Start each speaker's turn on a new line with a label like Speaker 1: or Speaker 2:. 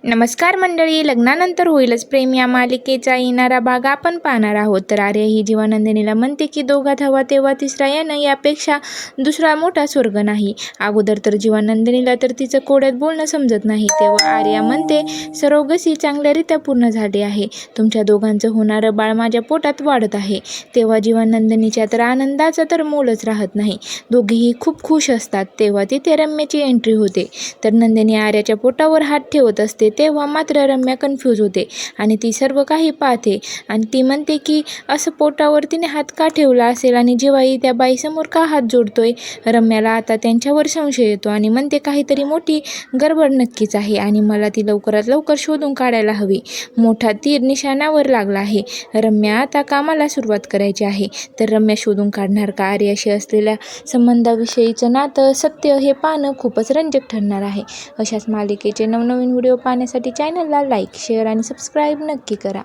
Speaker 1: नमस्कार मंडळी, लग्नानंतर होईलच प्रेम या मालिकेचा येणारा भाग आपण पाहणार आहोत. तर आर्या ही जीवानंदिनीला म्हणते की दोघात हवा तेव्हा तिसरा येणं यापेक्षा दुसरा मोठा स्वर्ग नाही. अगोदर तर जीवानंदिनीला तर तिचं कोड्यात बोलणं समजत नाही. तेव्हा आर्या म्हणते, सरोगसी चांगल्यारीत्या पूर्ण झाली आहे. तुमच्या दोघांचं होणारं बाळ माझ्या पोटात वाढत आहे. तेव्हा जीवानंदिनीच्या तर आनंदाचा तर मोलच राहत नाही. दोघेही खूप खुश असतात. तेव्हा तिथे रम्याची एंट्री होते. तर नंदिनी आर्याच्या पोटावर हात ठेवत असते. तेव्हा मात्र रम्या कन्फ्यूज होते आणि ती सर्व काही पाहते आणि ती म्हणते की असं पोटावर तिने हात का ठेवला असेल आणि जेव्हाही त्या बाईसमोर का हात जोडतोय. रम्याला आता त्यांच्यावर संशय येतो आणि म्हणते काहीतरी मोठी गडबड नक्कीच आहे आणि मला ती लवकरात लवकर शोधून काढायला हवी. मोठा तीर निशाण्यावर लागला आहे. रम्या आता कामाला सुरुवात करायची आहे. तर रम्या शोधून काढणार का आर्याशी असलेल्या संबंधाविषयीचं नातं सत्य हे पाहणं खूपच रंजक ठरणार आहे. अशाच मालिकेचे नवनवीन व्हिडिओ पाहण्यासाठी चॅनलला लाईक, शेअर आणि सबस्क्राईब नक्की करा.